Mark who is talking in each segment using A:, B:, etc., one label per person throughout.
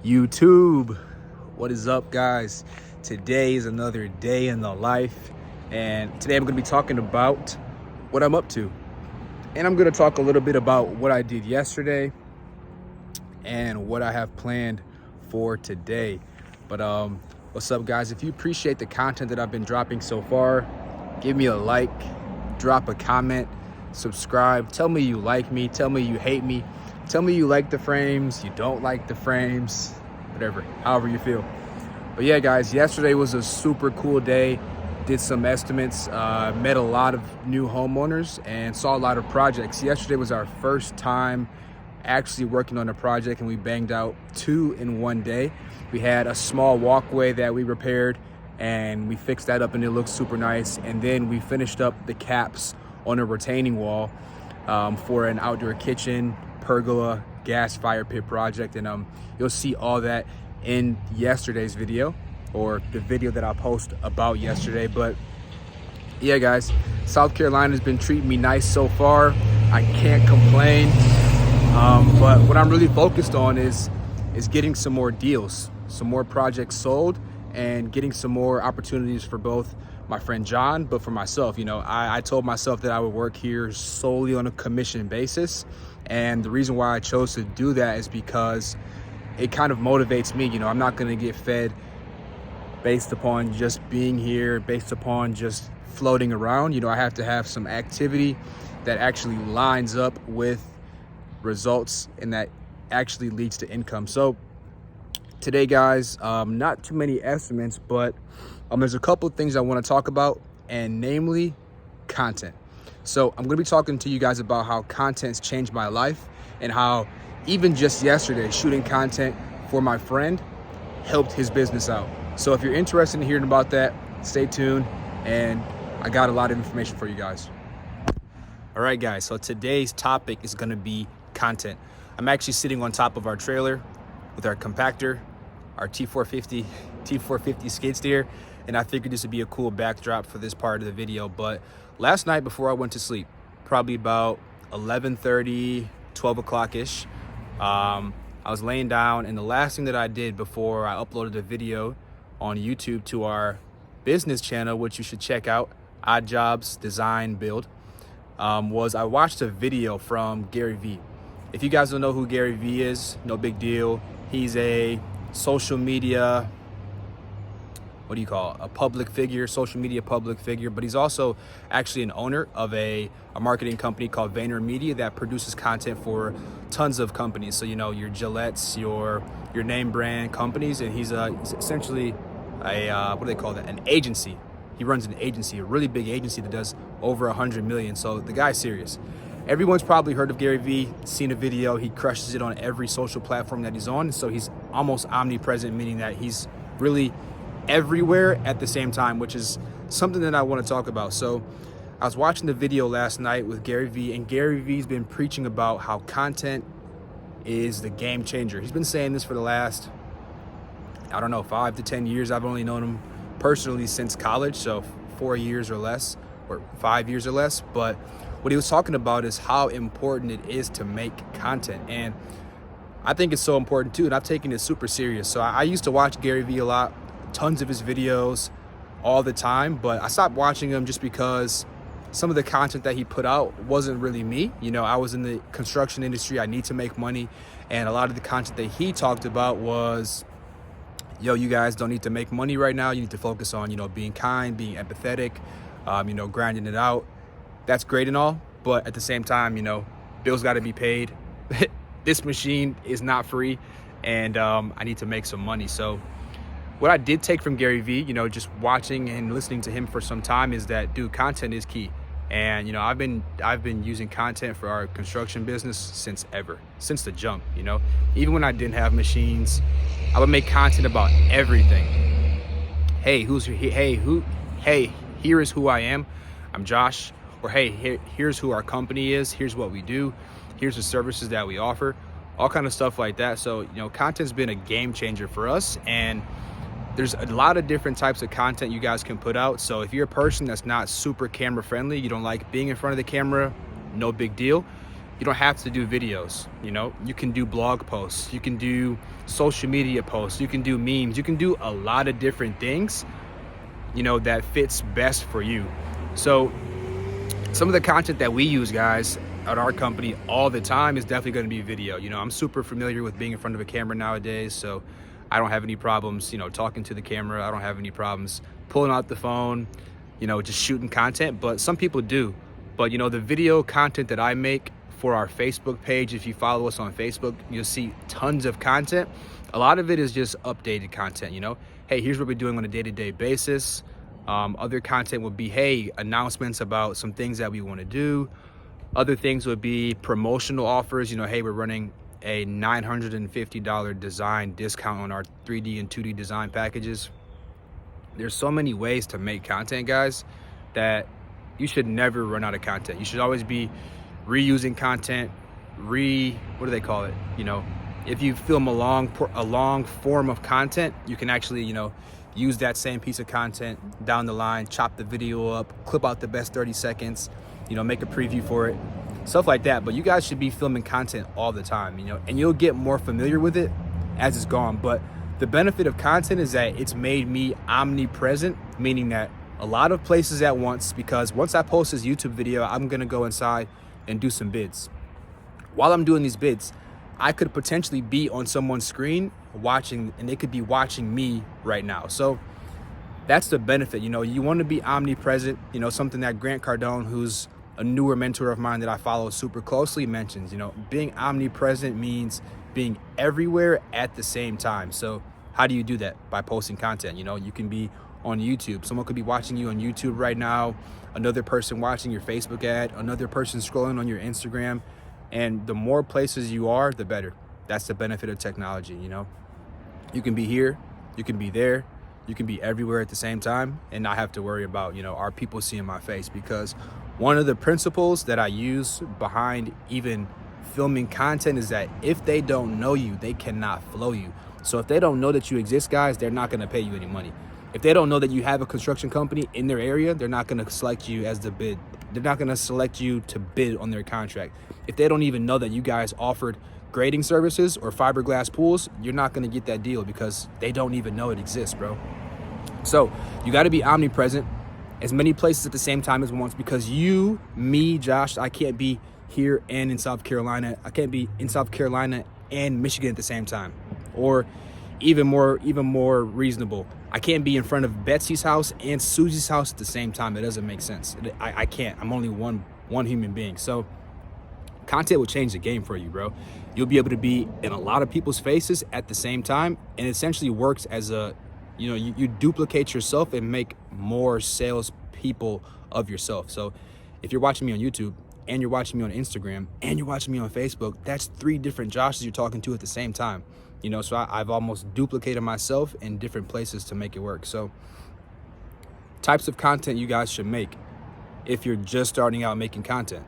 A: YouTube. What is up, guys? Today is another day in the life, and today I'm going to be talking about what I'm up to, and I'm going to talk a little bit about what I did yesterday and what I have planned for today. But what's up, guys? If you appreciate the content that I've been dropping so far, give me a like, drop a comment, subscribe, tell me you like me, tell me you hate me, tell me you like the frames, you don't like the frames, whatever, however you feel. But yeah, guys, yesterday was a super cool day. Did some estimates, met a lot of new homeowners and saw a lot of projects. Yesterday was our first time actually working on a project, and we banged out 2 in one day. We had a small walkway that we repaired and we fixed that up and it looks super nice. And then we finished up the caps on a retaining wall for an outdoor kitchen, pergola, gas fire pit project. And you'll see all that in yesterday's video, or the video that I'll post about yesterday. But yeah, guys, South Carolina's been treating me nice so far. I can't complain. But what I'm really focused on is getting some more deals, some more projects sold, and getting some more opportunities for both my friend John, but for myself. You know, I told myself that I would work here solely on a commission basis. And the reason why I chose to do that is because it kind of motivates me. You know, I'm not going to get fed based upon just being here, based upon just floating around. You know, I have to have some activity that actually lines up with results and that actually leads to income. So today, guys, not too many estimates, but there's a couple of things I want to talk about, and namely content. So I'm going to be talking to you guys about how content's changed my life, and how even just yesterday shooting content for my friend helped his business out. So if you're interested in hearing about that, stay tuned, and I got a lot of information for you guys. All right, guys, so today's topic is going to be content. I'm actually sitting on top of our trailer with our compactor, our T450 skid steer, and I figured this would be a cool backdrop for this part of the video. But last night before I went to sleep, probably about 11:30, 12 o'clock ish, I was laying down, and the last thing that I did before I uploaded a video on YouTube to our business channel, which you should check out, Odd Jobs Design Build, was I watched a video from GaryVee. If you guys don't know who GaryVee is, no big deal. He's a social media, a public figure, social media public figure, but he's also actually an owner of a marketing company called VaynerMedia that produces content for tons of companies. So, you know, your Gillette's, your name brand companies, and he's essentially a, what do they call that? An agency. He runs an agency, a really big agency that does over 100 million. So the guy's serious. Everyone's probably heard of GaryVee, seen a video. He crushes it on every social platform that he's on. So he's almost omnipresent, meaning that he's really everywhere at the same time, which is something that I want to talk about. So I was watching the video last night with GaryVee, and GaryVee's been preaching about how content is the game changer. He's been saying this for the last, 5 to 10 years. I've only known him personally since college, so 4 years or less, or 5 years or less. But what he was talking about is how important it is to make content. And I think it's so important too, and I've taken it super serious. So I used to watch GaryVee a lot, tons of his videos all the time, but I stopped watching him just because some of the content that he put out wasn't really me. You know, I was in the construction industry, I need to make money, and a lot of the content that he talked about was, yo, you guys don't need to make money right now. You need to focus on, being kind, being empathetic, grinding it out. That's great and all, but at the same time, bills got to be paid. This machine is not free, and I need to make some money. So what I did take from GaryVee, just watching and listening to him for some time, is that, dude, content is key. And I've been using content for our construction business since the jump. Even when I didn't have machines, I would make content about everything. Hey, here is who I am. I'm Josh. Or hey, here's who our company is. Here's what we do. Here's the services that we offer. All kind of stuff like that. So content's been a game changer for us, and there's a lot of different types of content you guys can put out. So if you're a person that's not super camera friendly, you don't like being in front of the camera, no big deal. You don't have to do videos, you know? You can do blog posts, you can do social media posts, you can do memes, you can do a lot of different things, you know, that fits best for you. So some of the content that we use, guys, at our company all the time is definitely going to be video. You know, I'm super familiar with being in front of a camera nowadays, so I don't have any problems, you know, talking to the camera. I don't have any problems pulling out the phone, you know, just shooting content. But some people do. But, you know, the video content that I make for our Facebook page, if you follow us on Facebook, you'll see tons of content. A lot of it is just updated content, you know. Hey, here's what we're doing on a day-to-day basis. Other content would be, hey, announcements about some things that we want to do. Other things would be promotional offers. You know, hey, we're running a $950 design discount on our 3D and 2D design packages. There's so many ways to make content, guys, that you should never run out of content. You should always be reusing content, what do they call it? You know, if you film a long form of content, you can actually, you know, use that same piece of content down the line, chop the video up, clip out the best 30 seconds, you know, make a preview for it, stuff like that. But you guys should be filming content all the time, you know, and you'll get more familiar with it as it's gone. But the benefit of content is that it's made me omnipresent, meaning that a lot of places at once, because once I post this YouTube video, I'm gonna go inside and do some bids. While I'm doing these bids, I could potentially be on someone's screen watching, and they could be watching me right now. So that's the benefit. You know, you want to be omnipresent, you know, something that Grant Cardone, who's a newer mentor of mine that I follow super closely, mentions. You know, being omnipresent means being everywhere at the same time. So how do you do that? By posting content. You know, you can be on YouTube. Someone could be watching you on YouTube right now, another person watching your Facebook ad, another person scrolling on your Instagram. And the more places you are, the better. That's the benefit of technology, you know? You can be here, you can be there, you can be everywhere at the same time and not have to worry about, you know, are people seeing my face? Because one of the principles that I use behind even filming content is that if they don't know you, they cannot flow you. So if they don't know that you exist, guys, they're not gonna pay you any money. If they don't know that you have a construction company in their area, they're not gonna select you as the bid. They're not gonna select you to bid on their contract. If they don't even know that you guys offered grading services or fiberglass pools, you're not gonna get that deal because they don't even know it exists, bro. So you gotta be omnipresent, as many places at the same time as once, because you, me, Josh, I can't be here and in South Carolina. I can't be in South Carolina and Michigan at the same time. Or even more reasonable, I can't be in front of Betsy's house and Susie's house at the same time. It doesn't make sense. I can't. I'm only one human being. So content will change the game for you, bro. You'll be able to be in a lot of people's faces at the same time, and it essentially works as a, you know, you duplicate yourself and make more sales people of yourself. So if you're watching me on YouTube and you're watching me on Instagram and you're watching me on Facebook, that's 3 different Joshes you're talking to at the same time. You know, so I've almost duplicated myself in different places to make it work. So types of content you guys should make if you're just starting out making content.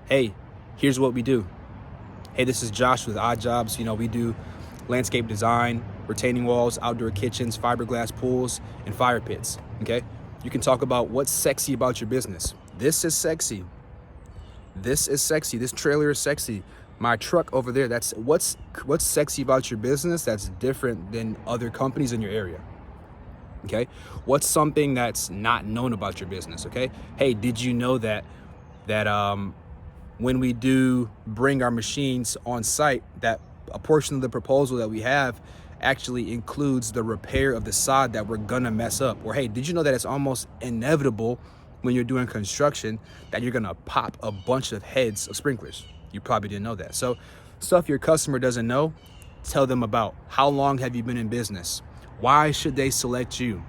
A: Hey, here's what we do. Hey, this is Josh with Odd Jobs. You know, we do landscape design, retaining walls, outdoor kitchens, fiberglass pools, and fire pits, okay? You can talk about what's sexy about your business. This is sexy. This is sexy. This trailer is sexy. My truck over there, that's what's sexy about your business that's different than other companies in your area, okay? What's something that's not known about your business, okay? Hey, did you know that when we do bring our machines on site, that a portion of the proposal that we have actually includes the repair of the sod that we're gonna mess up? Or hey, did you know that it's almost inevitable when you're doing construction that you're gonna pop a bunch of heads of sprinklers? You probably didn't know that. So stuff your customer doesn't know, tell them about. How long have you been in business? Why should they select you?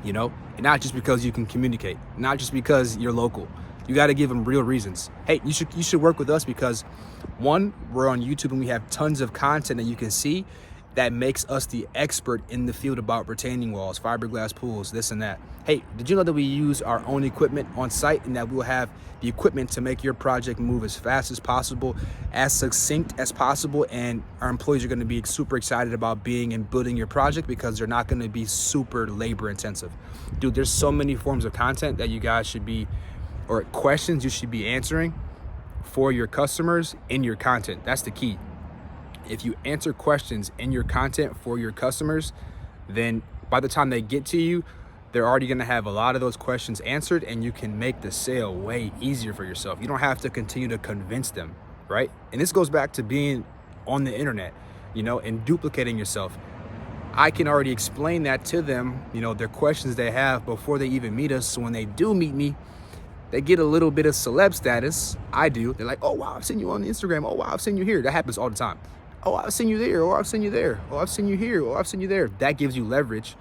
A: You know, and not just because you can communicate, not just because you're local. You got to give them real reasons. Hey, you should work with us because, one, we're on YouTube and we have tons of content that you can see that makes us the expert in the field about retaining walls, fiberglass pools, this and that. Hey, did you know that we use our own equipment on site and that we'll have the equipment to make your project move as fast as possible, as succinct as possible, and our employees are going to be super excited about being and building your project because they're not going to be super labor intensive. Dude, there's so many forms of content that you guys should be, or questions you should be answering for your customers in your content. That's the key. If you answer questions in your content for your customers, then by the time they get to you, they're already gonna have a lot of those questions answered, and you can make the sale way easier for yourself. You don't have to continue to convince them, right? And this goes back to being on the internet, and duplicating yourself. I can already explain that to them, their questions they have before they even meet us. So when they do meet me, they get a little bit of celeb status. I do. They're like, oh, wow, I've seen you on Instagram. Oh, wow, I've seen you here. That happens all the time. Oh, I've seen you there. Oh, I've seen you there. Oh, I've seen you here. Oh, I've seen you there. That gives you leverage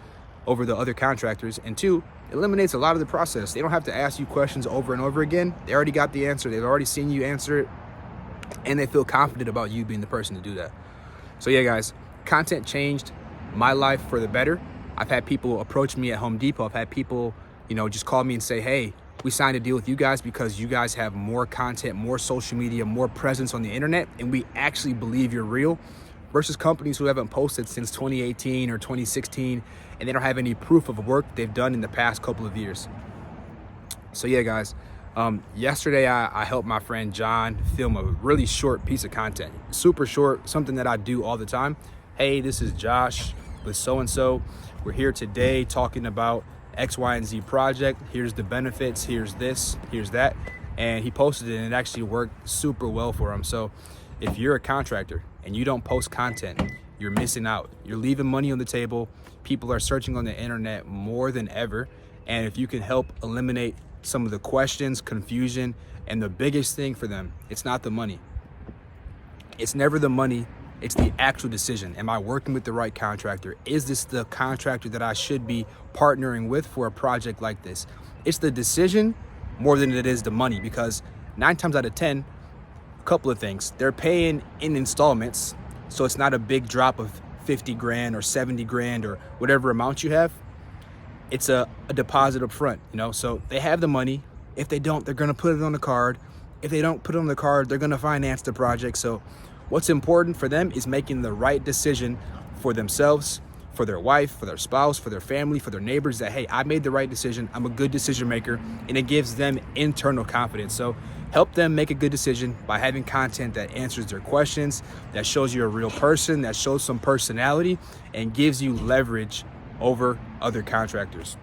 A: over the other contractors. And two, eliminates a lot of the process. They don't have to ask you questions over and over again. They already got the answer. They've already seen you answer it. And they feel confident about you being the person to do that. So yeah, guys, content changed my life for the better. I've had people approach me at Home Depot. I've had people, just call me and say, hey, we signed a deal with you guys because you guys have more content, more social media, more presence on the internet, and we actually believe you're real, versus companies who haven't posted since 2018 or 2016, and they don't have any proof of work they've done in the past couple of years. So yeah, guys, yesterday I helped my friend John film a really short piece of content, super short, something that I do all the time. Hey, this is Josh with so-and-so. We're here today talking about X, Y, and Z project. Here's the benefits, here's this, here's that. And he posted it, and it actually worked super well for him. So if you're a contractor and you don't post content, you're missing out. You're leaving money on the table. People are searching on the internet more than ever. And if you can help eliminate some of the questions, confusion, and the biggest thing for them, it's not the money. It's never the money. It's the actual decision. Am I working with the right contractor? Is this the contractor that I should be partnering with for a project like this? It's the decision more than it is the money, because 9 times out of 10, a couple of things. They're paying in installments, so it's not a big drop of 50 grand or 70 grand or whatever amount you have. It's a deposit up front, so they have the money. If they don't, they're gonna put it on the card. If they don't put it on the card, they're gonna finance the project. So what's important for them is making the right decision for themselves, for their wife, for their spouse, for their family, for their neighbors, that, hey, I made the right decision. I'm a good decision maker, and it gives them internal confidence. So help them make a good decision by having content that answers their questions, that shows you're a real person, that shows some personality, and gives you leverage over other contractors.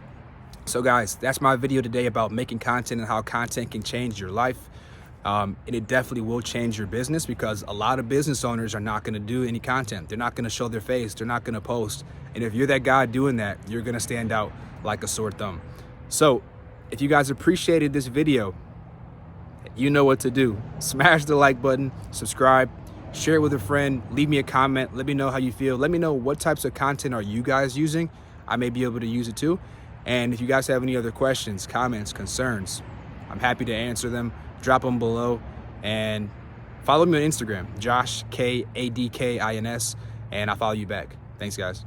A: So guys, that's my video today about making content and how content can change your life. And it definitely will change your business, because a lot of business owners are not going to do any content. They're not going to show their face. They're not going to post. And if you're that guy doing that, you're going to stand out like a sore thumb. So if you guys appreciated this video, you know what to do. Smash the like button, subscribe, share it with a friend, leave me a comment. Let me know how you feel. Let me know what types of content are you guys using. I may be able to use it too. And if you guys have any other questions, comments, concerns, I'm happy to answer them. Drop them below, and follow me on Instagram, Josh Kadkins, and I'll follow you back. Thanks, guys.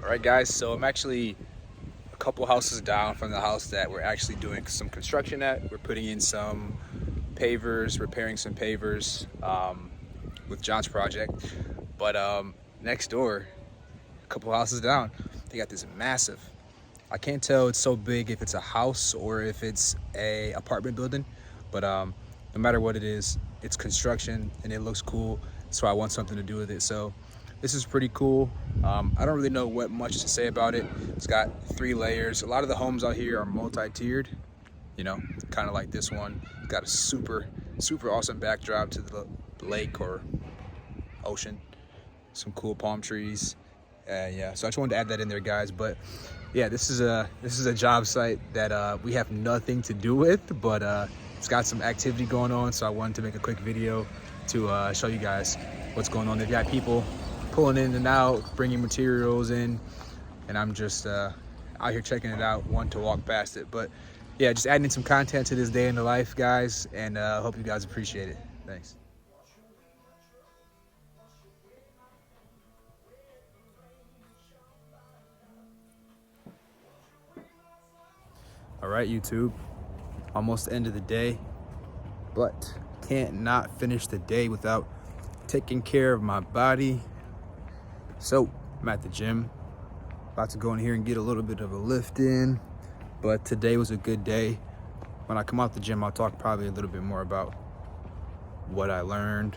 A: All right, guys, so I'm actually a couple houses down from the house that we're actually doing some construction at. We're putting in some pavers, repairing some pavers with John's project. But next door, a couple houses down, they got this massive, I can't tell, it's so big if it's a house or if it's a apartment building. But no matter what it is, it's construction and it looks cool, so I want something to do with it. So this is pretty cool. I don't really know what much to say about it. It's got 3 layers. A lot of the homes out here are multi-tiered, kind of like this one. It's got a super awesome backdrop to the lake or ocean. Some cool palm trees. Yeah, so I just wanted to add that in there, guys. But yeah, this is a job site that we have nothing to do with, but it's got some activity going on, so I wanted to make a quick video to show you guys what's going on. They've got people pulling in and out, bringing materials in, and I'm just out here checking it out, wanting to walk past it. But yeah, just adding some content to this day in the life, guys, and hope you guys appreciate it. Thanks. All right, YouTube, almost the end of the day, but can't not finish the day without taking care of my body. So I'm at the gym, about to go in here and get a little bit of a lift in, but today was a good day. When I come out the gym, I'll talk probably a little bit more about what I learned.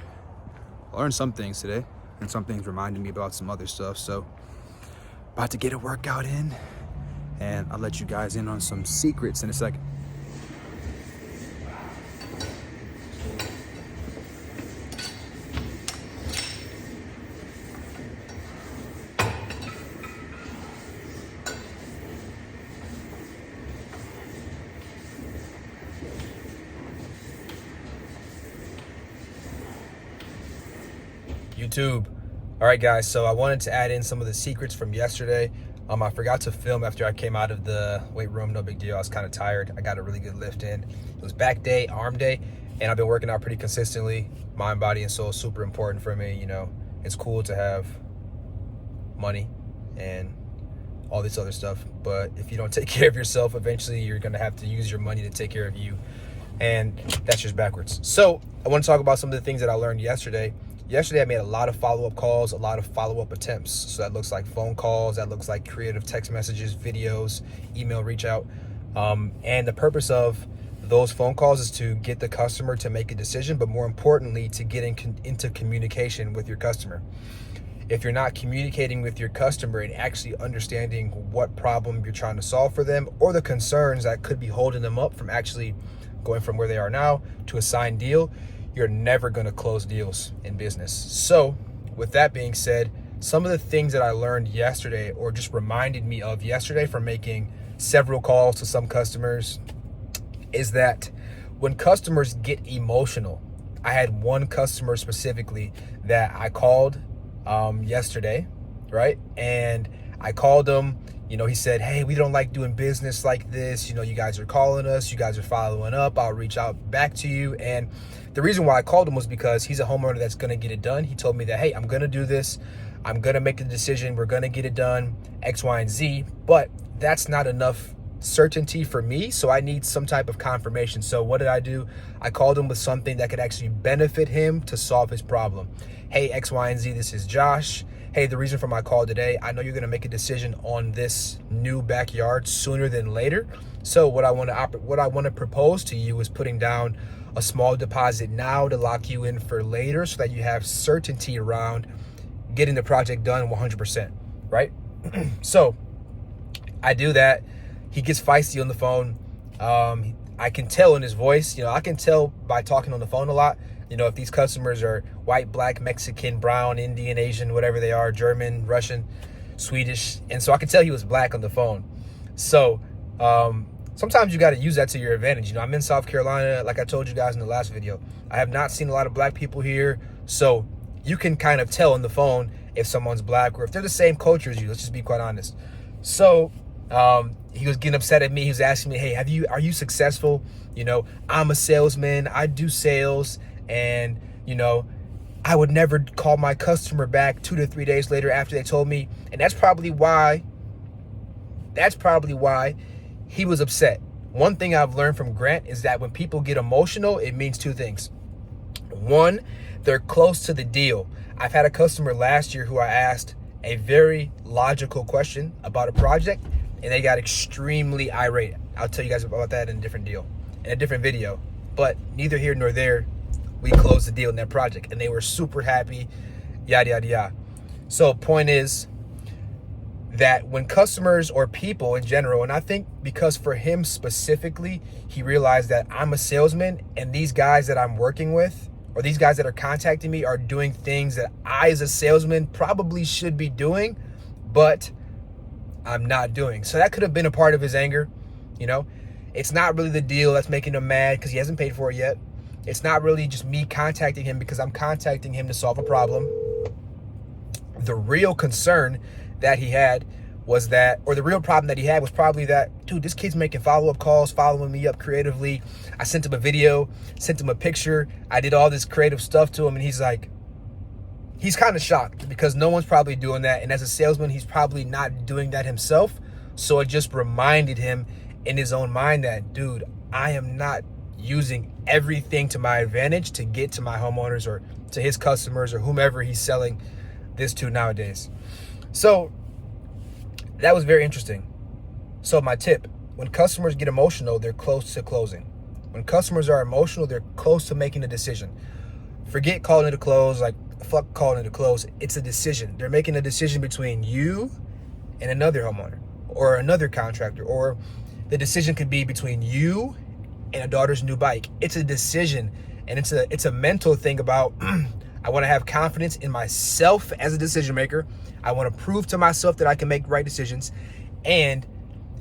A: I learned some things today, and some things reminded me about some other stuff. So about to get a workout in, and I'll let you guys in on some secrets in a second. YouTube. All right, guys, so I wanted to add in some of the secrets from yesterday. I forgot to film after I came out of the weight room. No big deal. I was kind of tired. I got a really good lift in. It was back day, arm day, and I've been working out pretty consistently. Mind, body, and soul is super important for me. You know, it's cool to have money and all this other stuff, but if you don't take care of yourself, eventually you're going to have to use your money to take care of you, and that's just backwards. So I want to talk about some of the things that I learned yesterday. Yesterday, I made a lot of follow-up calls, a lot of follow-up attempts. So that looks like phone calls, that looks like creative text messages, videos, email reach out. And the purpose of those phone calls is to get the customer to make a decision, but more importantly, to get into communication with your customer. If you're not communicating with your customer and actually understanding what problem you're trying to solve for them, or the concerns that could be holding them up from actually going from where they are now to a signed deal, you're never going to close deals in business. So with that being said, some of the things that I learned yesterday, or just reminded me of yesterday from making several calls to some customers, is that when customers get emotional, I had one customer specifically that I called yesterday, right? And I called him. You know, he said, hey, we don't like doing business like this. You know, you guys are calling us, you guys are following up. I'll reach out back to you. And the reason why I called him was because he's a homeowner that's going to get it done. He told me that, hey, I'm going to do this. I'm going to make the decision. We're going to get it done, X, Y, and Z. But that's not enough certainty for me. So I need some type of confirmation. So what did I do? I called him with something that could actually benefit him to solve his problem. Hey, X, Y, and Z, this is Josh. Hey, the reason for my call today, I know you're going to make a decision on this new backyard sooner than later. So what I want to propose to you is putting down a small deposit now to lock you in for later, so that you have certainty around getting the project done 100%, right? So I do that. He gets feisty on the phone. I can tell in his voice, I can tell by talking on the phone a lot, if these customers are white, black, Mexican, brown, Indian, Asian, whatever they are, German, Russian, Swedish. And so I could tell he was black on the phone. So sometimes you got to use that to your advantage. I'm in South Carolina, like I told you guys in the last video. I have not seen a lot of black people here. So you can kind of tell on the phone if someone's black or if they're the same culture as you. Let's just be quite honest. So he was getting upset at me. He was asking me, hey, are you successful? I'm a salesman. I do sales. And, I would never call my customer back 2 to 3 days later after they told me. And that's probably why he was upset. One thing I've learned from Grant is that when people get emotional, it means two things. One, they're close to the deal. I've had a customer last year who I asked a very logical question about a project, and they got extremely irate. I'll tell you guys about that in a different video. But neither here nor there. We closed the deal in that project, and they were super happy, yada, yada, yada. So point is that when customers or people in general, and I think because for him specifically, he realized that I'm a salesman, and these guys that I'm working with, or these guys that are contacting me, are doing things that I as a salesman probably should be doing, but I'm not doing. So that could have been a part of his anger. It's not really the deal that's making him mad because he hasn't paid for it yet. It's not really just me contacting him because I'm contacting him to solve a problem. The real concern that he had was that, or the real problem that he had was probably that, dude, this kid's making follow-up calls, following me up creatively. I sent him a video, sent him a picture. I did all this creative stuff to him, and he's kind of shocked because no one's probably doing that. And as a salesman, he's probably not doing that himself. So it just reminded him in his own mind that, dude, I am not using everything to my advantage to get to my homeowners or to his customers or whomever he's selling this to nowadays. So that was very interesting. So my tip, when customers get emotional, they're close to closing. When customers are emotional, they're close to making a decision. Forget calling it a close. Like, fuck calling it a close. It's a decision. They're making a decision between you and another homeowner or another contractor, or the decision could be between you and a daughter's new bike. It's a decision, and it's a mental thing about I want to have confidence in myself as a decision maker. I want to prove to myself that I can make right decisions. And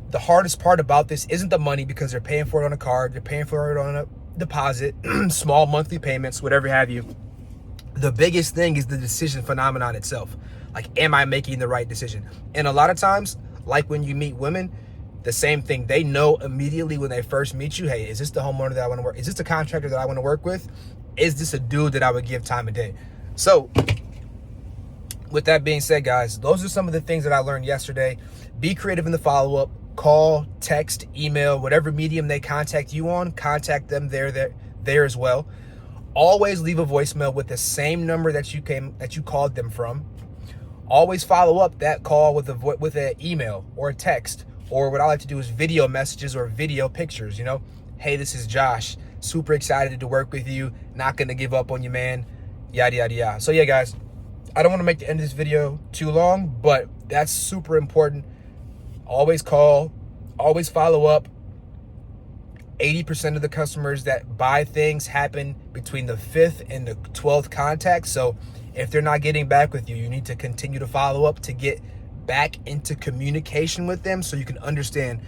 A: the hardest part about this isn't the money, because they're paying for it on a card, they're paying for it on a deposit, small monthly payments, whatever have you. The biggest thing is the decision phenomenon itself. Like, am I making the right decision? And a lot of times, like when you meet women, the same thing. They know immediately when they first meet you, hey, is this the homeowner that I want to work? Is this the contractor that I want to work with? Is this a dude that I would give time of day? So with that being said, guys, those are some of the things that I learned yesterday. Be creative in the follow-up. Call, text, email, whatever medium they contact you on, contact them there as well. Always leave a voicemail with the same number that you called them from. Always follow up that call with an email or a text, or what I like to do is video messages or video pictures. You know, hey, this is Josh. Super excited to work with you. Not gonna give up on you, man. Yada yada yada. So yeah, guys, I don't want to make the end of this video too long, but that's super important. Always call, always follow up. 80% of the customers that buy things happen between the 5th and the 12th contact. So if they're not getting back with you, you need to continue to follow up to get back into communication with them, so you can understand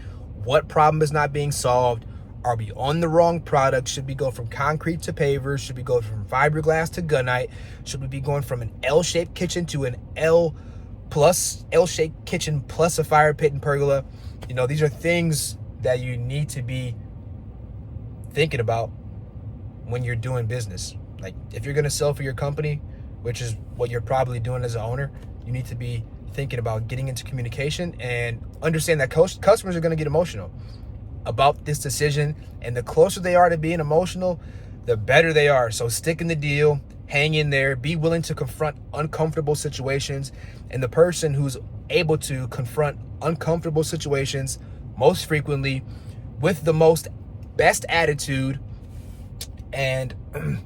A: what problem is not being solved. Are we on the wrong product? Should we go from concrete to pavers? Should we go from fiberglass to gunite? Should we be going from an L-shaped kitchen to an L-shaped kitchen plus a fire pit and pergola? You know, these are things that you need to be thinking about when you're doing business. Like, if you're going to sell for your company, which is what you're probably doing as an owner, you need to be thinking about getting into communication and understand that customers are going to get emotional about this decision. And the closer they are to being emotional, the better they are. So stick in the deal, hang in there, be willing to confront uncomfortable situations. And the person who's able to confront uncomfortable situations most frequently with the best attitude and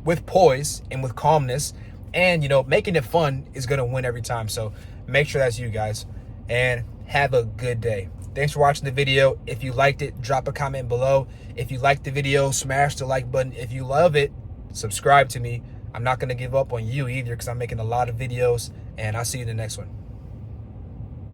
A: with poise and with calmness and, you know, making it fun is going to win every time. So make sure that's you guys, and have a good day. Thanks for watching the video. If you liked it, drop a comment below. If you liked the video, smash the like button. If you love it, subscribe to me. I'm not going to give up on you either, because I'm making a lot of videos, and I'll see you in the next one.